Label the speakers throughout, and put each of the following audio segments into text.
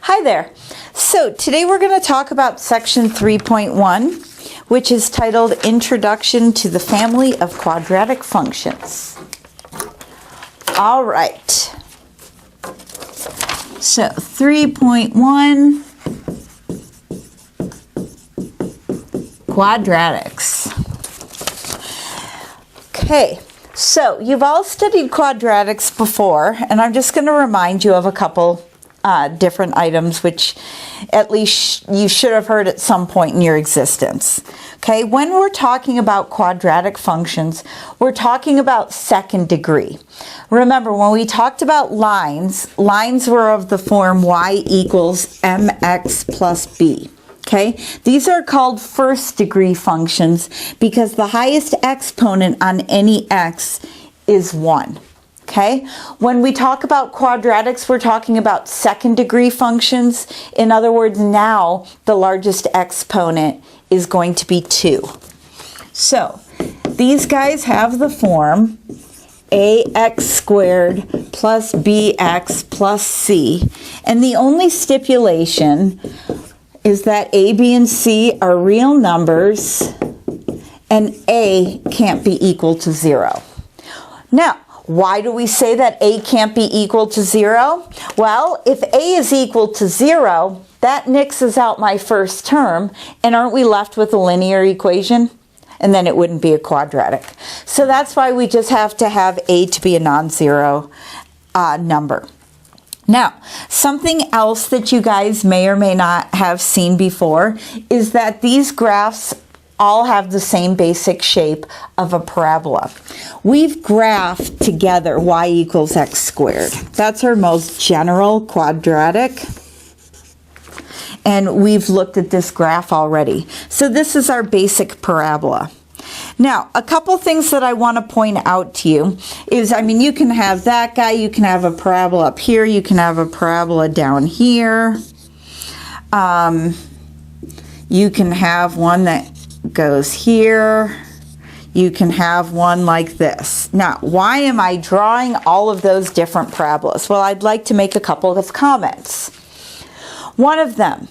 Speaker 1: Hi there. So today we're going to talk about section 3.1, which is titled Introduction to the Family of Quadratic Functions. All right. So 3.1, quadratics. Okay, so you've all studied quadratics before, and I'm just going to remind you of a couple different items which at least you should have heard at some point in your existence. Okay, when we're talking about quadratic functions, we're talking about second degree. Remember, when we talked about lines were of the form y equals mx plus b. Okay, these are called first degree functions because the highest exponent on any x is 1. Okay, when we talk about quadratics, we're talking about second degree functions. In other words, now the largest exponent is going to be 2. So these guys have the form ax squared plus bx plus c, and the only stipulation is that a, b, and c are real numbers and a can't be equal to 0. Now, why do we say that a can't be equal to 0? Well, if a is equal to 0, that nixes out my first term, and aren't we left with a linear equation? And then it wouldn't be a quadratic. So that's why we just have to have a to be a non-zero number. Now, something else that you guys may or may not have seen before is that these graphs all have the same basic shape of a parabola. We've graphed together y equals x squared. That's our most general quadratic. And we've looked at this graph already. So this is our basic parabola. Now, a couple things that I want to point out to you is, you can have that guy, you can have a parabola up here, you can have a parabola down here. You can have one that goes here. You can have one like this. Now, why am I drawing all of those different parabolas? Well, I'd like to make a couple of comments. One of them,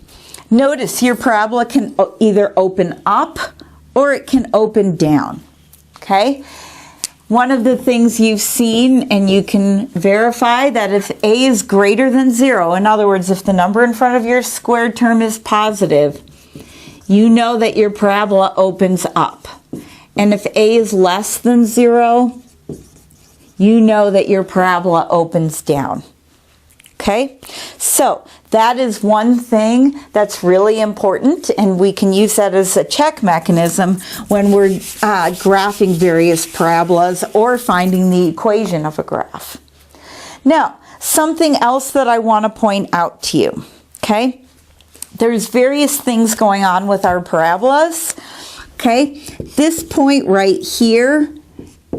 Speaker 1: notice your parabola can either open up or it can open down. Okay? One of the things you've seen, and you can verify that if a is greater than 0, in other words, if the number in front of your squared term is positive, you know that your parabola opens up. And if a is less than 0, you know that your parabola opens down. Okay? So that is one thing that's really important, and we can use that as a check mechanism when we're graphing various parabolas or finding the equation of a graph. Now, something else that I want to point out to you. Okay? There's various things going on with our parabolas. Okay, this point right here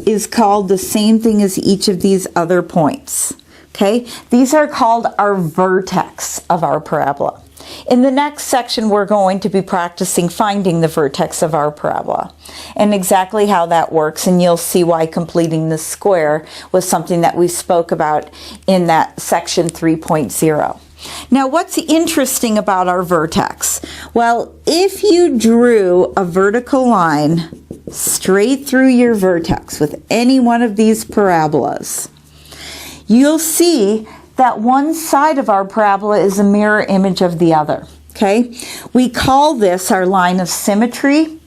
Speaker 1: is called the same thing as each of these other points. Okay, these are called our vertex of our parabola. In the next section, we're going to be practicing finding the vertex of our parabola and exactly how that works, and you'll see why completing the square was something that we spoke about in that section 3.0. Now, what's interesting about our vertex? Well, if you drew a vertical line straight through your vertex with any one of these parabolas, you'll see that one side of our parabola is a mirror image of the other. Okay? We call this our line of symmetry,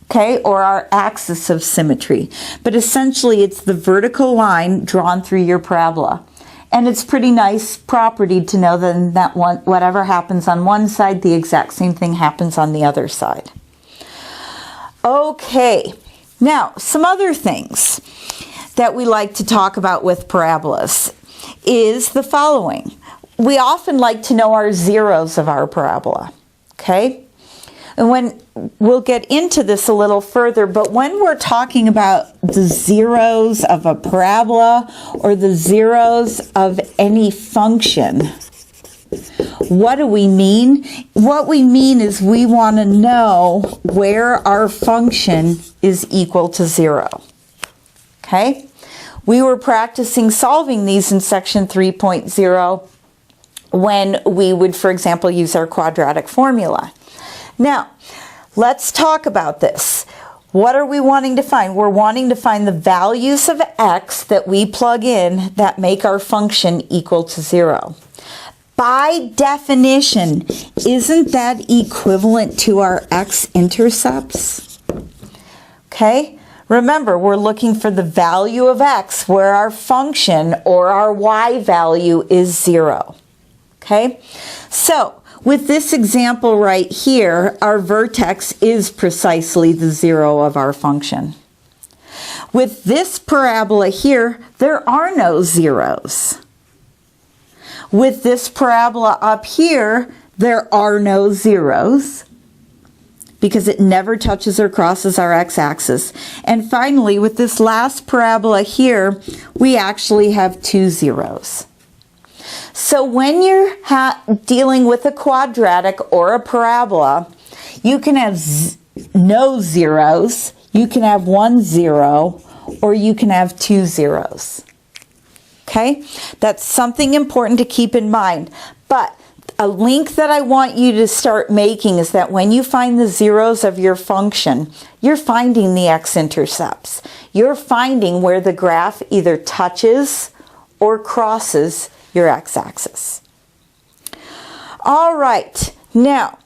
Speaker 1: okay, or our axis of symmetry. But essentially, it's the vertical line drawn through your parabola. And it's pretty nice property to know that whatever happens on one side, the exact same thing happens on the other side. Okay, now some other things that we like to talk about with parabolas is the following. We often like to know our zeros of our parabola, okay? And we'll get into this a little further, but when we're talking about the zeros of a parabola or the zeros of any function, what do we mean? What we mean is we want to know where our function is equal to 0. Okay? We were practicing solving these in section 3.0 when we would, for example, use our quadratic formula. Now, let's talk about this. What are we wanting to find? We're wanting to find the values of x that we plug in that make our function equal to 0. By definition, isn't that equivalent to our x-intercepts? Okay? Remember, we're looking for the value of x where our function or our y value is 0. Okay? So, with this example right here, our vertex is precisely the 0 of our function. With this parabola here, there are no zeros. With this parabola up here, there are no zeros because it never touches or crosses our x-axis. And finally, with this last parabola here, we actually have 2 zeros. So when you're dealing with a quadratic or a parabola, you can have no zeros, you can have 1 0, or you can have 2 zeros. Okay? That's something important to keep in mind. But a link that I want you to start making is that when you find the zeros of your function, you're finding the x-intercepts. You're finding where the graph either touches or crosses your x-axis. All right, now,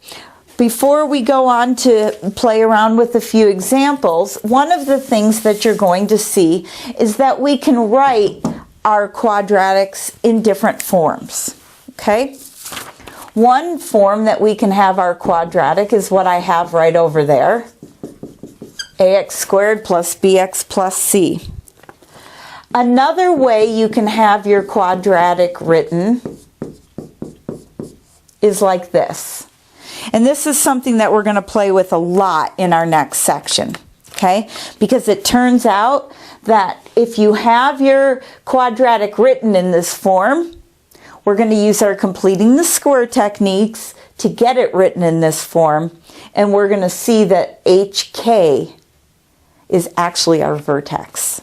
Speaker 1: before we go on to play around with a few examples, one of the things that you're going to see is that we can write our quadratics in different forms, okay? One form that we can have our quadratic is what I have right over there, ax squared plus bx plus c. Another way you can have your quadratic written is like this. And this is something that we're going to play with a lot in our next section, okay? Because it turns out that if you have your quadratic written in this form, we're going to use our completing the square techniques to get it written in this form. And we're going to see that HK is actually our vertex.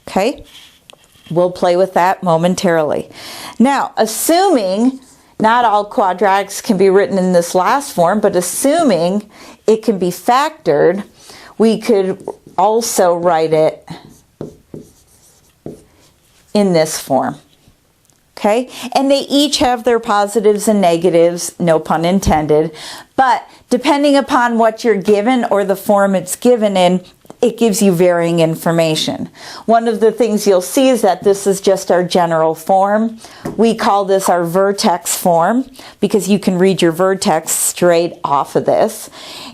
Speaker 1: Okay? We'll play with that momentarily. Now, assuming not all quadratics can be written in this last form, but assuming it can be factored, we could also write it in this form. Okay? And they each have their positives and negatives, no pun intended, but depending upon what you're given or the form it's given in, it gives you varying information. One of the things you'll see is that this is just our general form. We call this our vertex form because you can read your vertex straight off of this.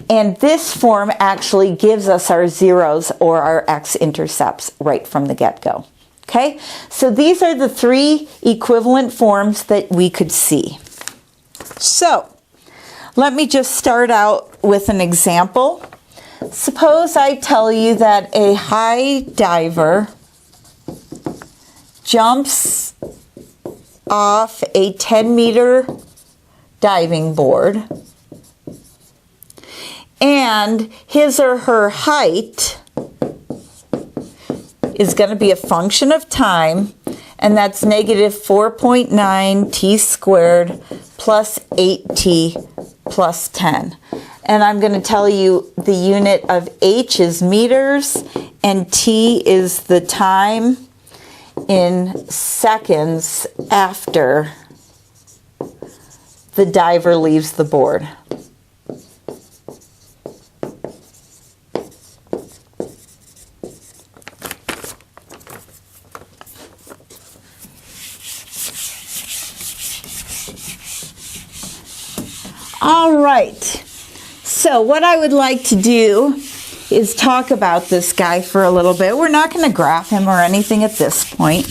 Speaker 1: And this form actually gives us our zeros or our x-intercepts right from the get-go. Okay, so these are the 3 equivalent forms that we could see. So, let me just start out with an example. Suppose I tell you that a high diver jumps off a 10-meter diving board and his or her height is going to be a function of time, and that's negative 4.9 t squared plus 8t plus 10. And I'm going to tell you the unit of h is meters and t is the time in seconds after the diver leaves the board. All right, so what I would like to do is talk about this guy for a little bit. We're not going to graph him or anything at this point,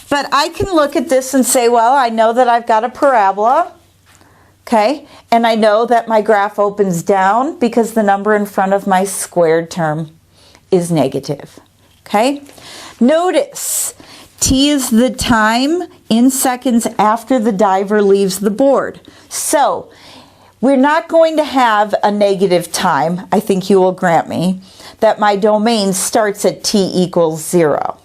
Speaker 1: but I can look at this and say, well, I know that I've got a parabola, okay, and I know that my graph opens down because the number in front of my squared term is negative, okay? Notice, t is the time in seconds after the diver leaves the board. So, we're not going to have a negative time, I think you will grant me, that my domain starts at t equals 0.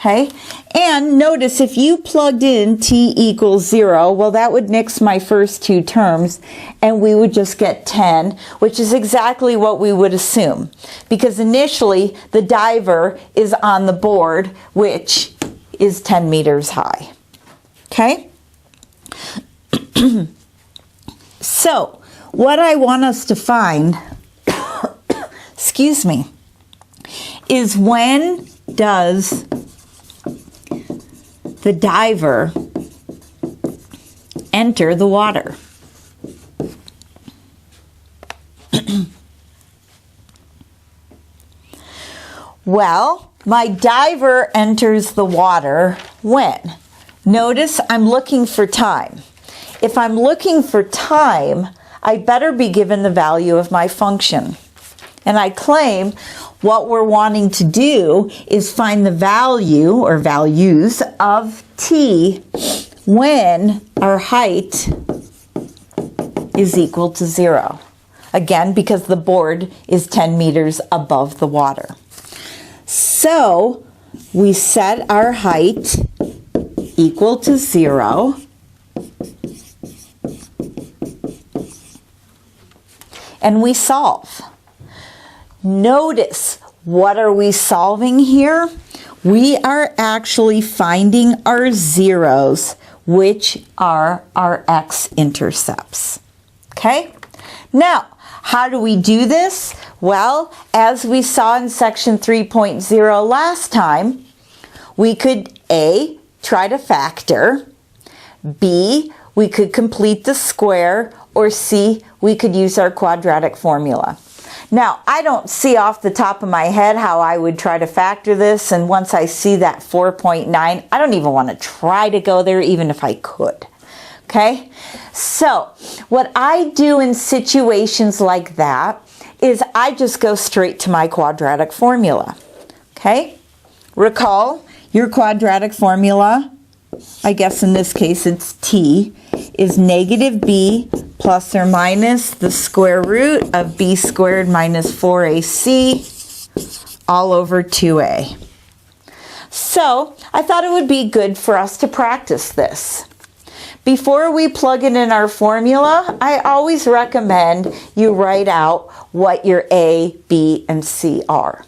Speaker 1: Okay, and notice if you plugged in t equals 0, well, that would nix my first two terms, and we would just get 10, which is exactly what we would assume, because initially the diver is on the board, which is 10 meters high. Okay? So, what I want us to find, excuse me, is when does the diver enter the water? Well, my diver enters the water when? Notice I'm looking for time. If I'm looking for time, I better be given the value of my function. And I claim what we're wanting to do is find the value or values of t when our height is equal to 0. Again, because the board is 10 meters above the water. So we set our height equal to 0. And we solve. Notice, what are we solving here? We are actually finding our zeros, which are our x-intercepts. Okay? Now, how do we do this? Well, as we saw in section 3.0 last time, we could A, try to factor, B, we could complete the square, or C, we could use our quadratic formula. Now, I don't see off the top of my head how I would try to factor this, and once I see that 4.9, I don't even want to try to go there even if I could. Okay? So, what I do in situations like that is I just go straight to my quadratic formula. Okay? Recall your quadratic formula, I guess in this case it's t, is negative b plus or minus the square root of b squared minus 4ac all over 2a. So I thought it would be good for us to practice this. Before we plug it in our formula, I always recommend you write out what your a, b, and c are.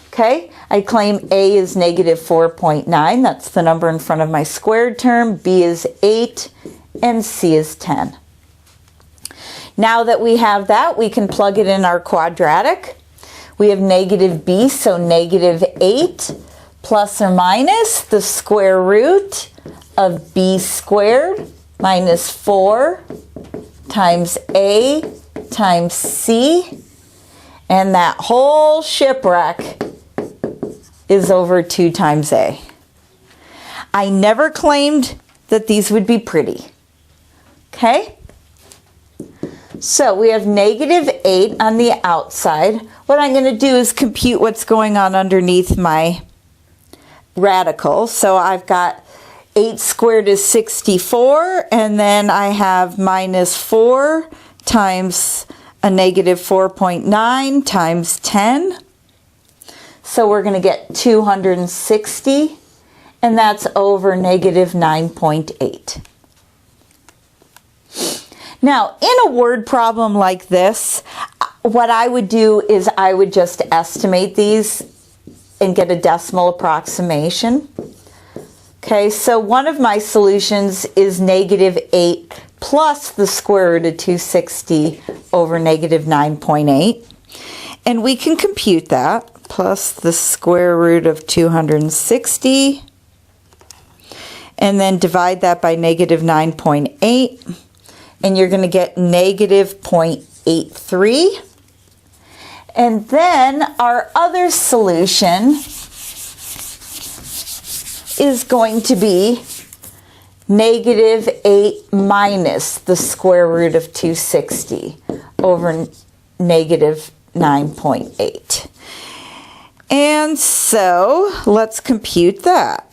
Speaker 1: Okay, I claim a is negative 4.9, that's the number in front of my squared term, b is 8, and c is 10. Now that we have that, we can plug it in our quadratic. We have negative b, so negative 8 plus or minus the square root of b squared minus 4 times a times c, and that whole shipwreck is over 2 times a. I never claimed that these would be pretty. Okay? So we have negative 8 on the outside. What I'm going to do is compute what's going on underneath my radical. So I've got 8 squared is 64, and then I have minus 4 times a negative 4.9 times 10. So we're going to get 260, and that's over negative 9.8. Now, in a word problem like this, what I would do is I would just estimate these and get a decimal approximation. Okay, so one of my solutions is negative 8 plus the square root of 260 over negative 9.8. And we can compute that, plus the square root of 260, and then divide that by negative 9.8, and you're going to get negative 0.83. And then our other solution is going to be negative 8 minus the square root of 260 over negative 9.8. And so let's compute that.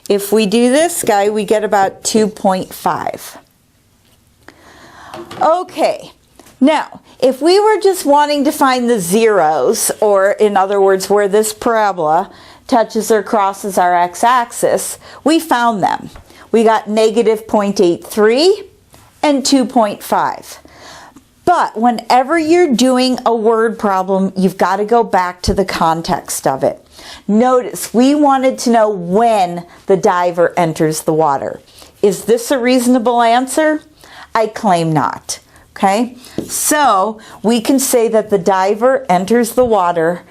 Speaker 1: If we do this guy, we get about 2.5. Okay, Now, if we were just wanting to find the zeros, or in other words, where this parabola touches or crosses our x-axis, we found them. We got negative 0.83 and 2.5. But whenever you're doing a word problem, you've got to go back to the context of it. Notice, we wanted to know when the diver enters the water. Is this a reasonable answer? I claim not. Okay, so we can say that the diver enters the water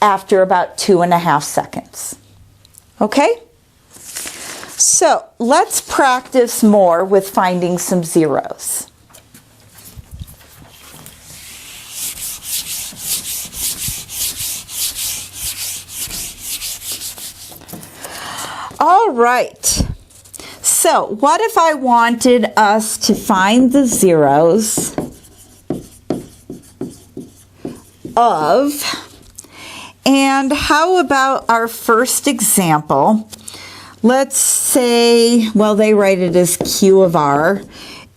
Speaker 1: after about 2.5 seconds. Okay, so let's practice more with finding some zeros. All right, so what if I wanted us to find the zeros of, and how about our first example? Let's say, well, they write it as Q of R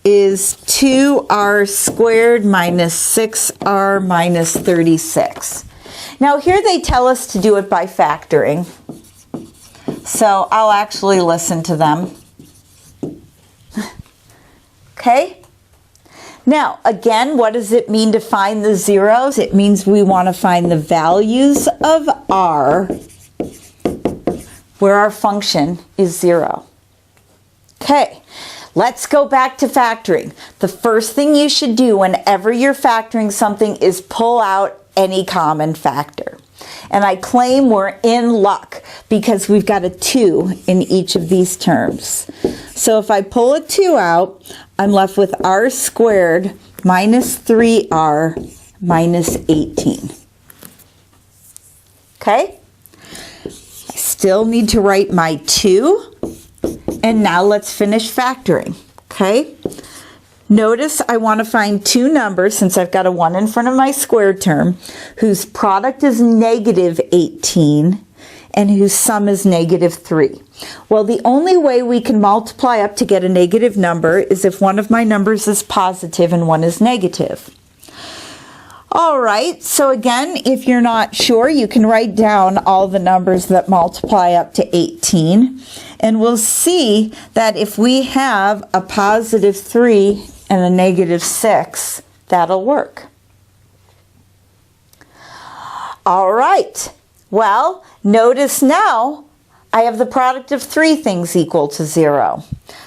Speaker 1: is 2R squared minus 6R minus 36. Now here they tell us to do it by factoring. So I'll actually listen to them. Okay? Now, again, what does it mean to find the zeros? It means we want to find the values of R where our function is 0. Okay, let's go back to factoring. The first thing you should do whenever you're factoring something is pull out any common factor. And I claim we're in luck because we've got a 2 in each of these terms. So if I pull a 2 out, I'm left with R squared minus 3R minus 18. Okay? I still need to write my 2. And now let's finish factoring. Okay? Notice I want to find two numbers, since I've got a 1 in front of my squared term, whose product is negative 18 and whose sum is negative 3. Well, the only way we can multiply up to get a negative number is if one of my numbers is positive and one is negative. All right, so again, if you're not sure, you can write down all the numbers that multiply up to 18. And we'll see that if we have a positive 3 and a negative 6, that'll work. All right, well, notice now I have the product of 3 things equal to 0.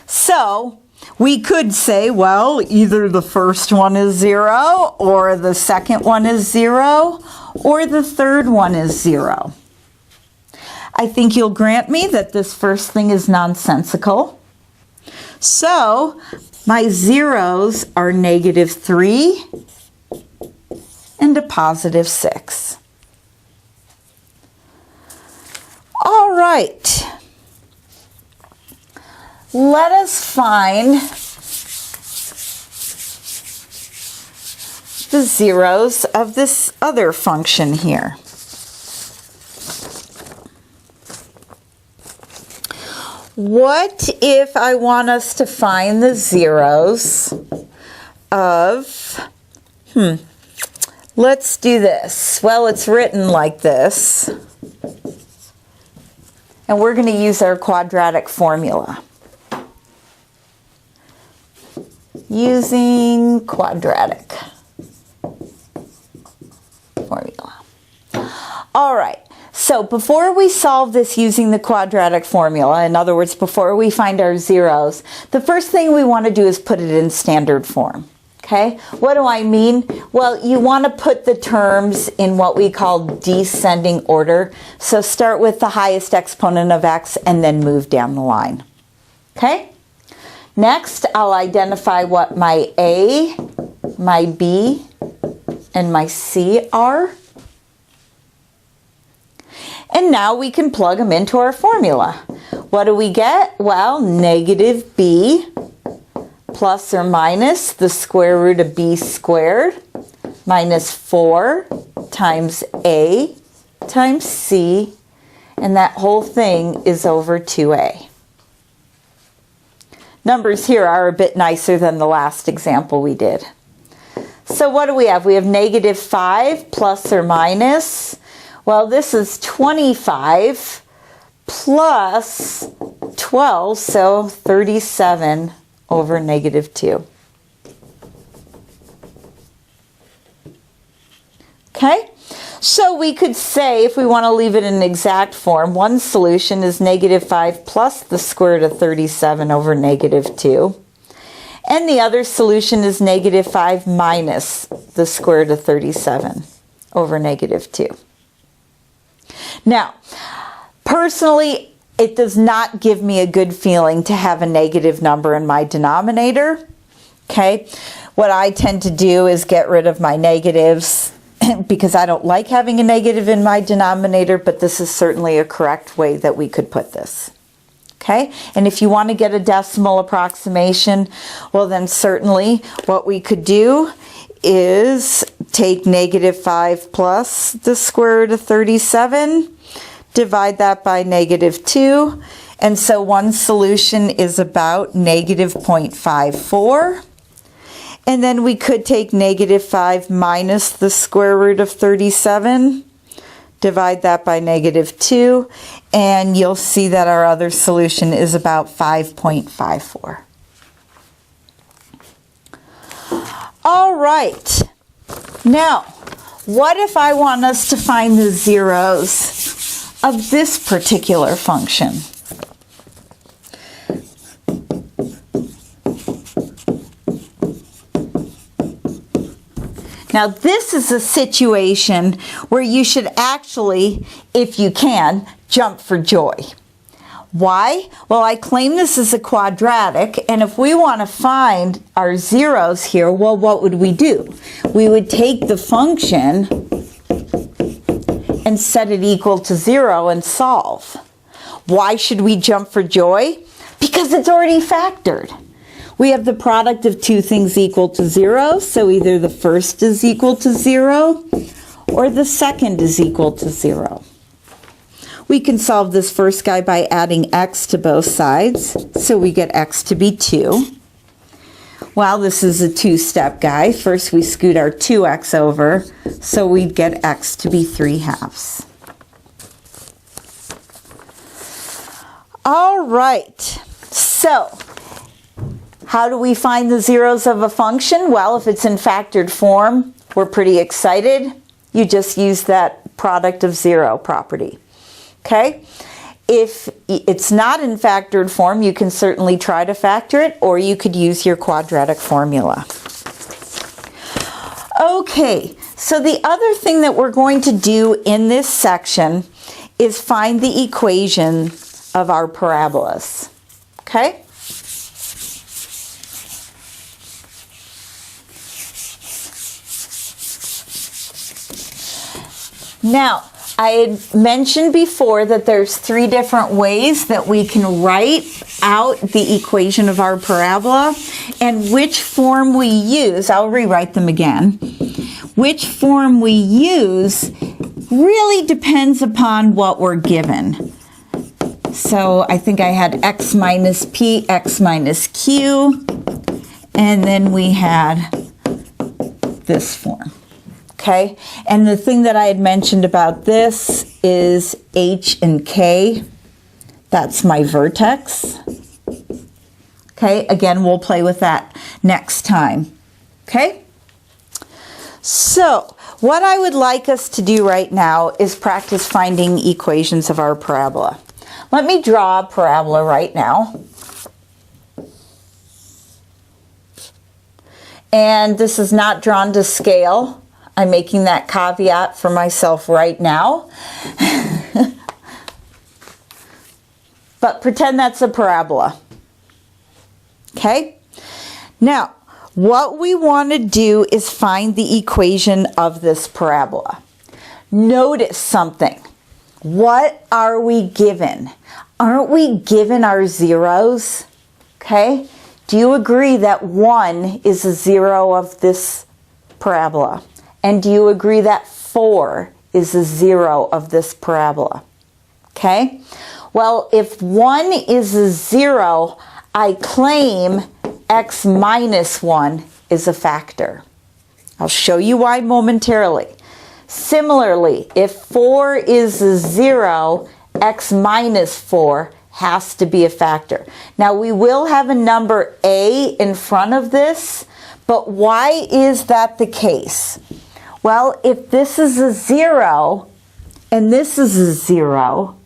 Speaker 1: So we could say, well, either the first one is 0, or the second one is 0, or the third one is 0. I think you'll grant me that this first thing is nonsensical. So my zeros are negative 3 and a positive 6. All right. Let us find the zeros of this other function here. What if I want us to find the zeros of, let's do this. Well, it's written like this. And we're going to use our quadratic formula. Using quadratic formula. All right. So before we solve this using the quadratic formula, in other words, before we find our zeros, the first thing we want to do is put it in standard form. Okay? What do I mean? Well, you want to put the terms in what we call descending order. So start with the highest exponent of x and then move down the line. Okay? Next, I'll identify what my A, my B, and my C are. And now we can plug them into our formula. What do we get? Well, negative b plus or minus the square root of b squared minus 4 times a times c, and that whole thing is over 2a. Numbers here are a bit nicer than the last example we did. So what do we have? We have negative 5 plus or minus. Well, this is 25 plus 12, so 37 over negative 2. Okay? So we could say, if we want to leave it in exact form, one solution is negative 5 plus the square root of 37 over negative 2. And the other solution is negative 5 minus the square root of 37 over negative 2. Now, personally, it does not give me a good feeling to have a negative number in my denominator. Okay? What I tend to do is get rid of my negatives because I don't like having a negative in my denominator, but this is certainly a correct way that we could put this. Okay, and if you want to get a decimal approximation, well then certainly what we could do is take negative 5 plus the square root of 37, divide that by negative 2, and so one solution is about negative 0.54. And then we could take negative 5 minus the square root of 37, divide that by negative 2, and you'll see that our other solution is about 5.54. All right. Now, what if I want us to find the zeros of this particular function? Now this is a situation where you should actually, if you can, jump for joy. Why? Well, I claim this is a quadratic, and if we want to find our zeros here, well, what would we do? We would take the function and set it equal to 0 and solve. Why should we jump for joy? Because it's already factored. We have the product of two things equal to 0, so either the first is equal to 0 or the second is equal to 0. We can solve this first guy by adding x to both sides, so we get x to be 2. Well, this is a two-step guy. First we scoot our 2x over, so we'd get x to be 3/2. All right, so how do we find the zeros of a function? Well, if it's in factored form, we're pretty excited. You just use that product of 0 property. Okay? If it's not in factored form, you can certainly try to factor it, or you could use your quadratic formula. Okay, so the other thing that we're going to do in this section is find the equation of our parabolas. Okay? Now, I had mentioned before that there's 3 different ways that we can write out the equation of our parabola, and which form we use, I'll rewrite them again, which form we use really depends upon what we're given. So I think I had x minus p, x minus q, and then we had this form. Okay, and the thing that I had mentioned about this is h and k. That's my vertex. Okay, again, we'll play with that next time. Okay, so what I would like us to do right now is practice finding equations of our parabola. Let me draw a parabola right now. And this is not drawn to scale. I'm making that caveat for myself right now. But pretend that's a parabola. Okay? Now, what we want to do is find the equation of this parabola. Notice something. What are we given? Aren't we given our zeros? Okay? Do you agree that 1 is a 0 of this parabola? And do you agree that 4 is a 0 of this parabola? Okay? Well, if 1 is a 0, I claim x minus 1 is a factor. I'll show you why momentarily. Similarly, if 4 is a 0, x minus 4 has to be a factor. Now we will have a number a in front of this, but why is that the case? Well, if this is a 0 and this is a 0,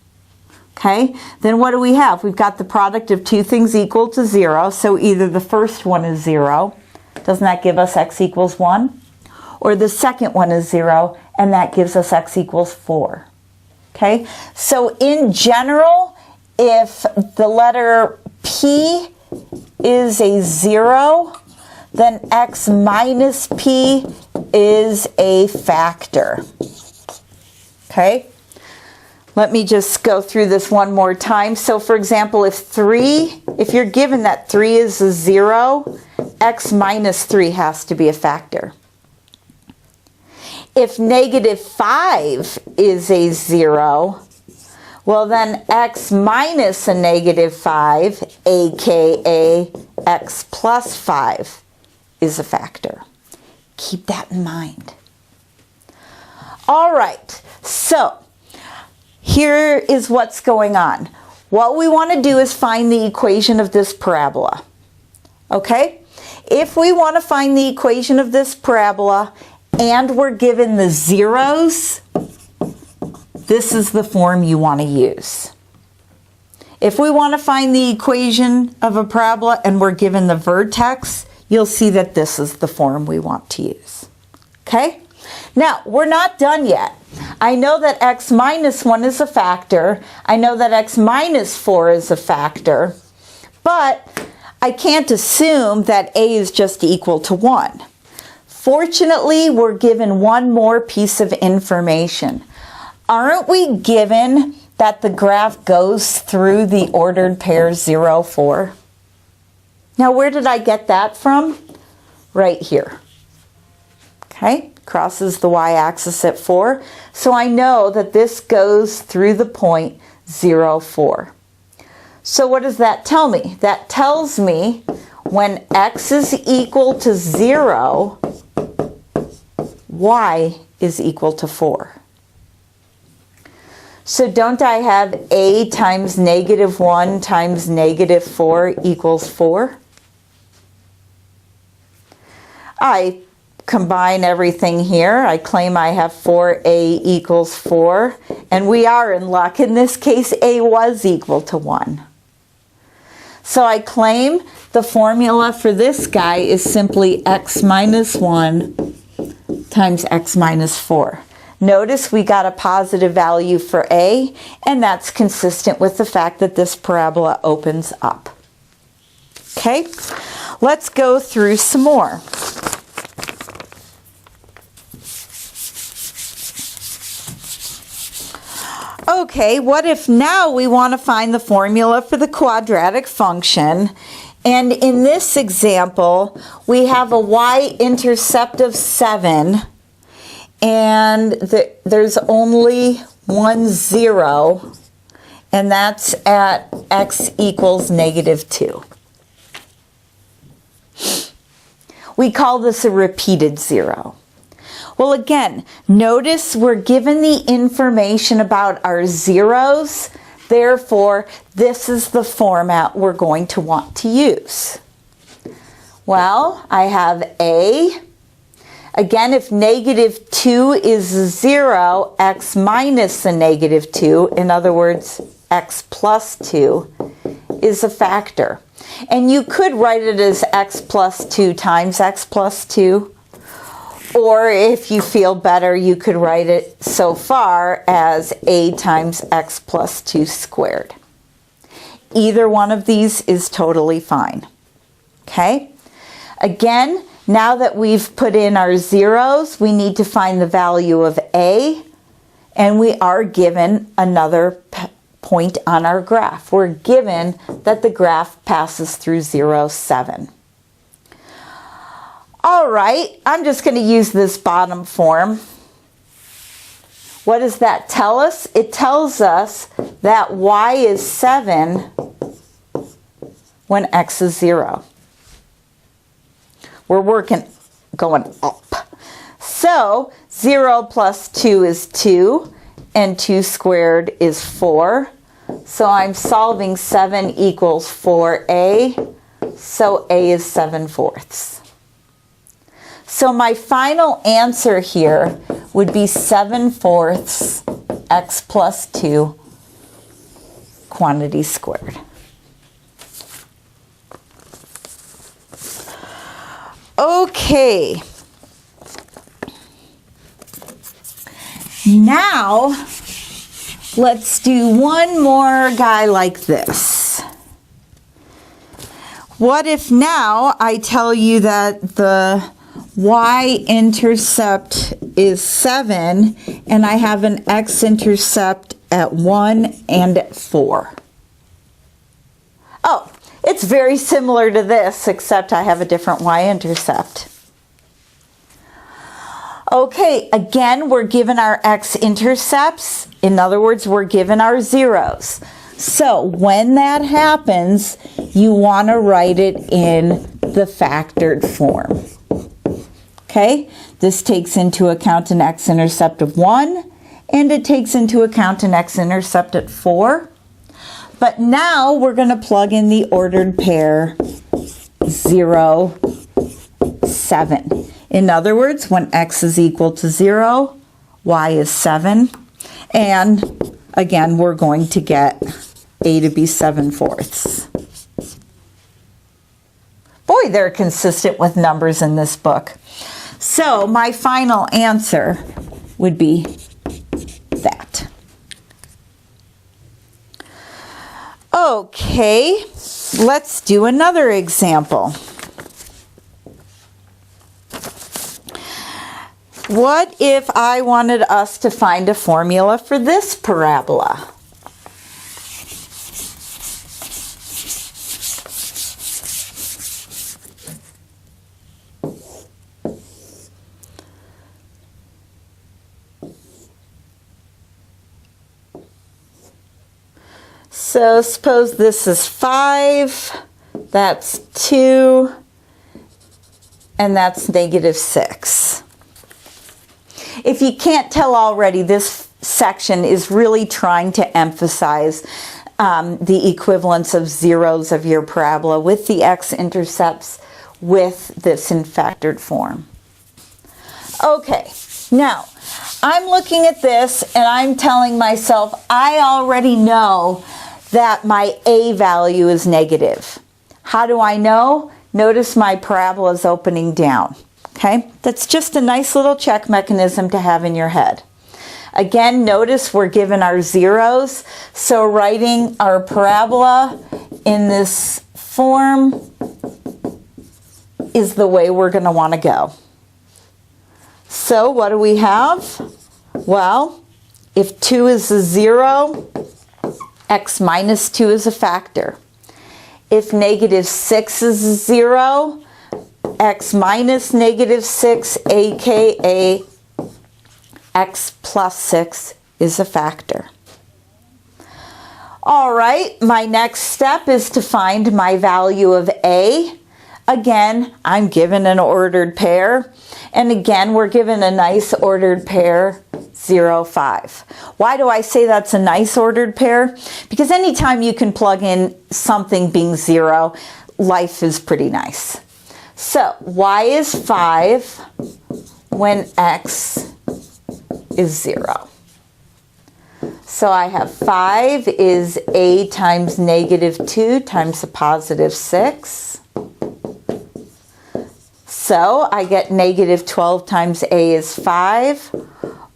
Speaker 1: okay, then what do we have? We've got the product of two things equal to 0, so either the first one is 0, doesn't that give us x equals 1? Or the second one is 0, and that gives us x equals 4. Okay, so in general, if the letter P is a 0, then x minus P is a factor. Okay, let me just go through this one more time. So for example, if you're given that 3 is a 0, x minus 3 has to be a factor. If negative 5 is a 0, well then x minus a negative 5, aka x plus 5, is a factor. Keep that in mind. All right, so here is what's going on. What we want to do is find the equation of this parabola. Okay? If we want to find the equation of this parabola and we're given the zeros, this is the form you want to use. If we want to find the equation of a parabola and we're given the vertex, you'll see that this is the form we want to use. Okay? Now, we're not done yet. I know that x minus 1 is a factor. I know that x minus 4 is a factor. But I can't assume that a is just equal to 1. Fortunately, we're given one more piece of information. Aren't we given that the graph goes through the ordered pair 0, 4? Now, where did I get that from? Right here. Okay, crosses the y-axis at 4. So I know that this goes through the point 0, 4. So what does that tell me? That tells me when x is equal to 0, y is equal to 4. So don't I have a times negative 1 times negative 4 equals 4? I combine everything here. I claim I have 4a equals 4, and we are in luck. In this case, a was equal to 1. So I claim the formula for this guy is simply x minus 1 times x minus 4. Notice we got a positive value for a, and that's consistent with the fact that this parabola opens up. Okay, let's go through some more. Okay, what if now we want to find the formula for the quadratic function? And in this example, we have a y-intercept of 7, and there's only one 0, and that's at x equals negative 2. We call this a repeated 0. Well, again, notice we're given the information about our zeros. Therefore, this is the format we're going to want to use. Well, I have a. Again, if negative 2 is 0, x minus a negative 2, in other words, x plus 2, is a factor. And you could write it as x plus 2 times x plus 2. Or if you feel better, you could write it so far as a times x plus 2 squared. Either one of these is totally fine. Okay? Again, now that we've put in our zeros, we need to find the value of a, and we are given another point on our graph. We're given that the graph passes through 0, 7. All right, I'm just going to use this bottom form. What does that tell us? It tells us that y is 7 when x is 0. We're going up. So 0 plus 2 is 2, and 2 squared is 4. So I'm solving 7 equals 4a, so a is 7/4. So my final answer here would be 7/4 x plus 2 quantity squared. Okay. Now, let's do one more guy like this. What if now I tell you that the y-intercept is 7 and I have an x-intercept at 1 and at 4? Oh, it's very similar to this, except I have a different y-intercept. Okay, again, we're given our x-intercepts. In other words, we're given our zeros. So when that happens, you want to write it in the factored form. Okay, this takes into account an x-intercept of 1, and it takes into account an x-intercept at 4. But now we're going to plug in the ordered pair 0, 7. In other words, when x is equal to 0, y is 7. And again, we're going to get a to be 7/4. Boy, they're consistent with numbers in this book. So my final answer would be that. Okay, let's do another example. What if I wanted us to find a formula for this parabola? So suppose this is 5, that's 2, and that's -6. If you can't tell already, this section is really trying to emphasize the equivalence of zeros of your parabola with the x-intercepts with this in factored form. Okay, now I'm looking at this and I'm telling myself I already know that my a value is negative. How do I know? Notice my parabola is opening down. Okay, that's just a nice little check mechanism to have in your head. Again, notice we're given our zeros, so writing our parabola in this form is the way we're going to want to go. So what do we have? Well, if 2 is a 0, x minus 2 is a factor. If -6 is a 0, x minus -6, aka x plus 6, is a factor. All right, my next step is to find my value of a. Again, I'm given an ordered pair, and again, we're given a nice ordered pair, 0, 5. Why do I say that's a nice ordered pair? Because anytime you can plug in something being 0, life is pretty nice. So y is 5 when x is 0. So I have 5 is a times -2 times a +6. So I get -12 times a is 5,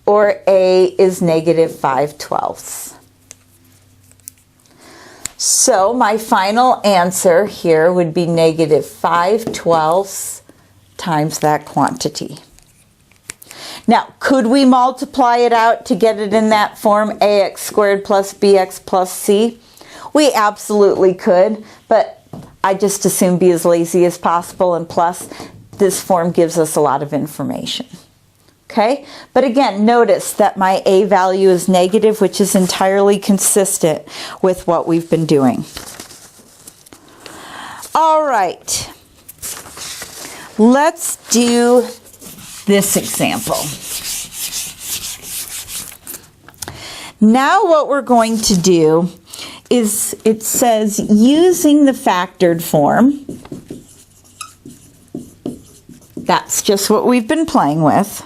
Speaker 1: or a is -5/12. So my final answer here would be -5/12 times that quantity. Now, could we multiply it out to get it in that form, ax squared plus bx plus c? We absolutely could, but I just assume be as lazy as possible, and plus this form gives us a lot of information. Okay, but again, notice that my a value is negative, which is entirely consistent with what we've been doing. All right, let's do this example. Now what we're going to do is, it says using the factored form. That's just what we've been playing with.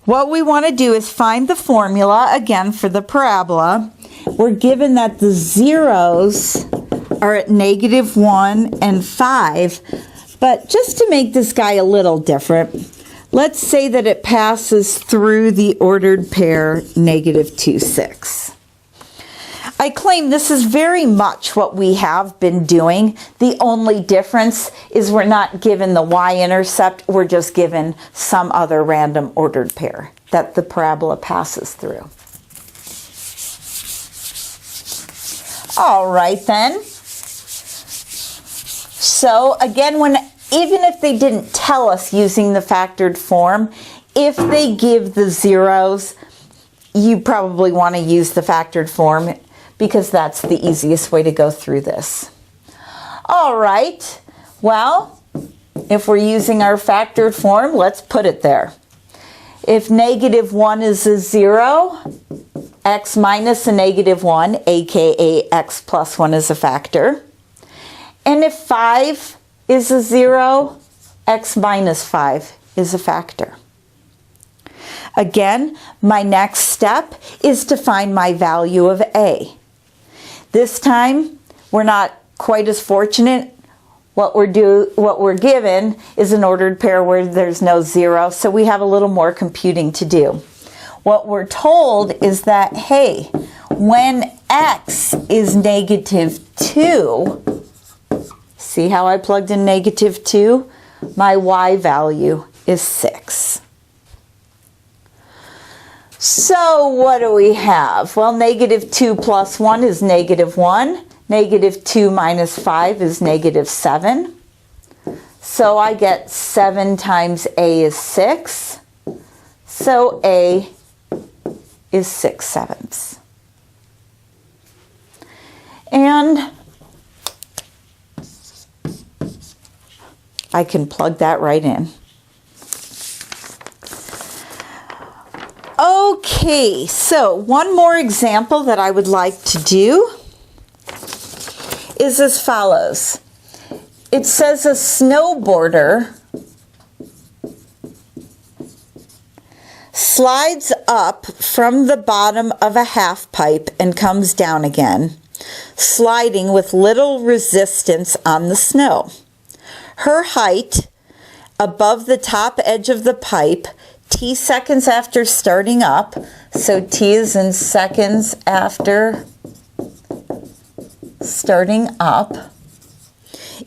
Speaker 1: What we want to do is find the formula again for the parabola. We're given that the zeros are at -1 and 5, but just to make this guy a little different, let's say that it passes through the ordered pair -2, 6. I claim this is very much what we have been doing. The only difference is we're not given the y-intercept, we're just given some other random ordered pair that the parabola passes through. All right then. So again, even if they didn't tell us using the factored form, if they give the zeros, you probably want to use the factored form because that's the easiest way to go through this. All right, well, if we're using our factored form, let's put it there. If -1 is a 0, x minus a -1, aka x plus 1 is a factor. And if 5 is a 0, x minus 5 is a factor. Again, my next step is to find my value of a. This time, we're not quite as fortunate. What we're given is an ordered pair where there's no 0, so we have a little more computing to do. What we're told is that, hey, when x is -2, see how I plugged in -2? My y value is 6. So what do we have? Well, -2 plus 1 is -1. -2 minus 5 is -7. So I get 7 times a is 6. So a is 6/7. And I can plug that right in. Okay, so one more example that I would like to do is as follows. It says a snowboarder slides up from the bottom of a half pipe and comes down again, sliding with little resistance on the snow. Her height above the top edge of the pipe, t seconds after starting up, so t is in seconds after starting up,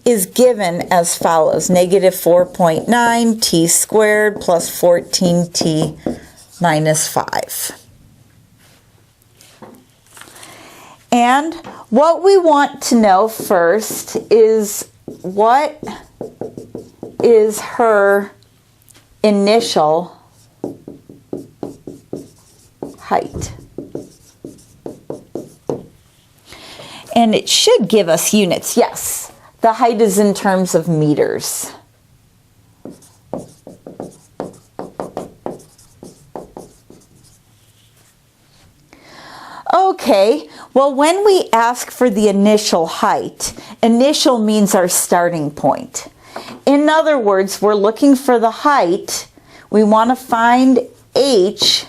Speaker 1: is given as follows: -4.9 t squared plus 14t minus 5. And what we want to know first is what is her initial height. And it should give us units. Yes, the height is in terms of meters. Okay, well, when we ask for the initial height, initial means our starting point. In other words, we're looking for the height. We want to find h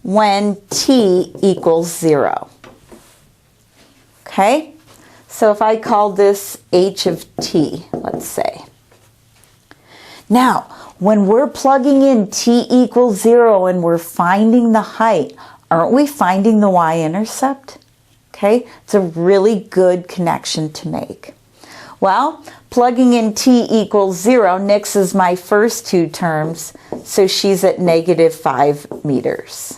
Speaker 1: when t equals 0. Okay, so if I call this h of t, let's say. Now, when we're plugging in t equals 0 and we're finding the height, aren't we finding the y-intercept? Okay, it's a really good connection to make. Well, plugging in t equals 0 nixes my first two terms, so she's at -5 meters.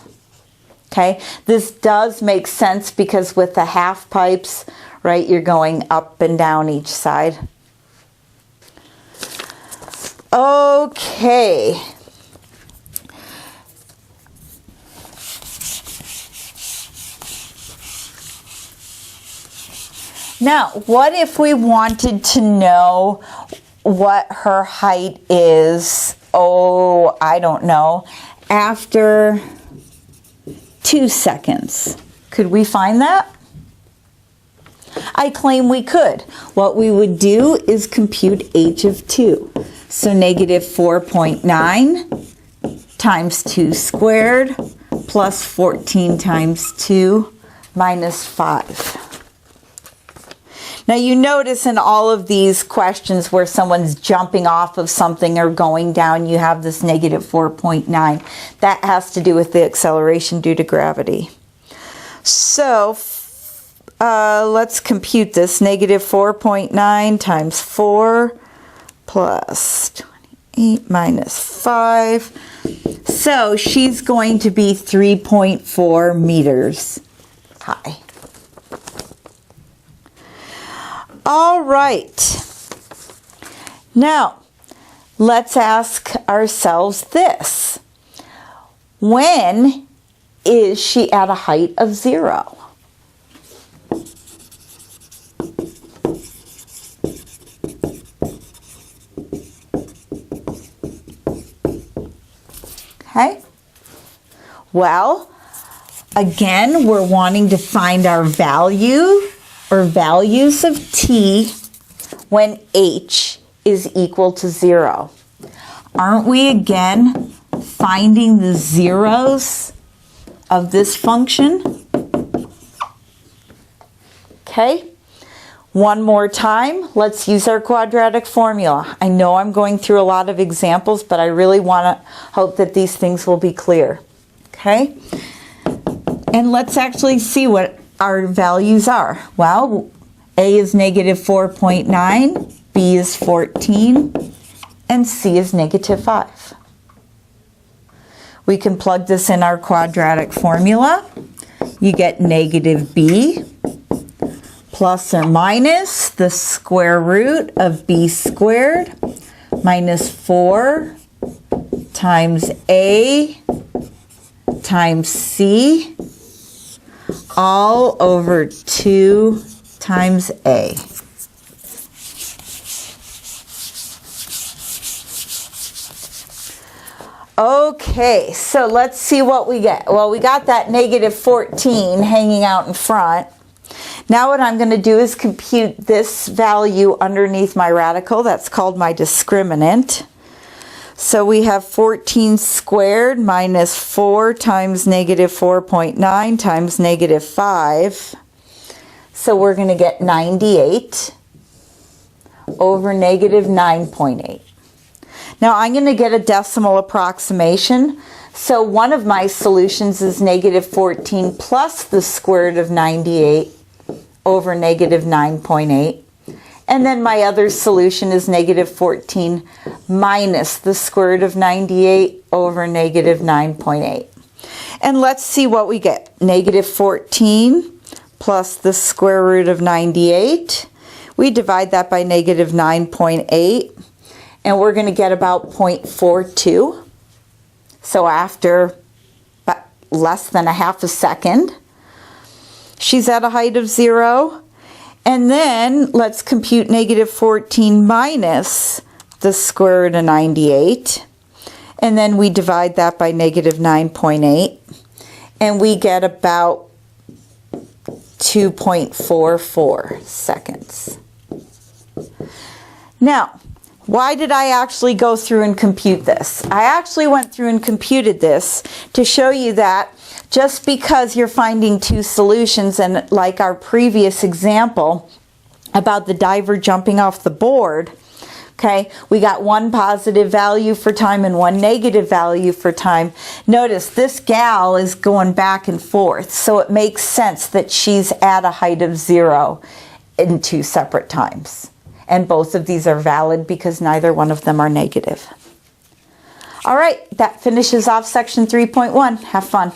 Speaker 1: Okay, this does make sense because with the half pipes, right, you're going up and down each side. Okay. Now, what if we wanted to know what her height is oh, I don't know, after 2 seconds. Could we find that? I claim we could. What we would do is compute h of 2. So negative 4.9 times 2 squared plus 14 times 2 minus 5. Now you notice in all of these questions where someone's jumping off of something or going down, you have this negative 4.9. That has to do with the acceleration due to gravity. So let's compute this. Negative 4.9 times 4 plus 28 minus 5. So she's going to be 3.4 meters high. All right. Now, let's ask ourselves this. When is she at a height of 0? Okay. Well, again, we're wanting to find our value or values of t when h is equal to 0. Aren't we again finding the zeros of this function? Okay. One more time, let's use our quadratic formula. I know I'm going through a lot of examples, but I really want to hope that these things will be clear. Okay? And let's actually see what our values are. Well, A is negative 4.9, B is 14, and C is negative 5. We can plug this in our quadratic formula. You get negative B plus or minus the square root of b squared minus 4 times a times c all over 2 times a. Okay, so let's see what we get. Well, we got that negative 14 hanging out in front. Now what I'm going to do is compute this value underneath my radical. That's called my discriminant. So we have 14 squared minus 4 times negative 4.9 times negative 5. So we're going to get 98 over negative 9.8. Now I'm going to get a decimal approximation. So one of my solutions is negative 14 plus the square root of 98 over negative 9.8. And then my other solution is negative 14 minus the square root of 98 over negative 9.8. And let's see what we get. Negative 14 plus the square root of 98. We divide that by negative 9.8. And we're going to get about 0.42. So after less than a half a second, she's at a height of 0. And then let's compute negative 14 minus the square root of 98. And then we divide that by negative 9.8. And we get about 2.44 seconds. Now, why did I actually go through and compute this? I actually went through and computed this to show you that just because you're finding two solutions, and like our previous example about the diver jumping off the board, okay, we got one positive value for time and one negative value for time. Notice this gal is going back and forth, so it makes sense that she's at a height of 0 in two separate times. And both of these are valid because neither one of them are negative. All right, that finishes off section 3.1. Have fun.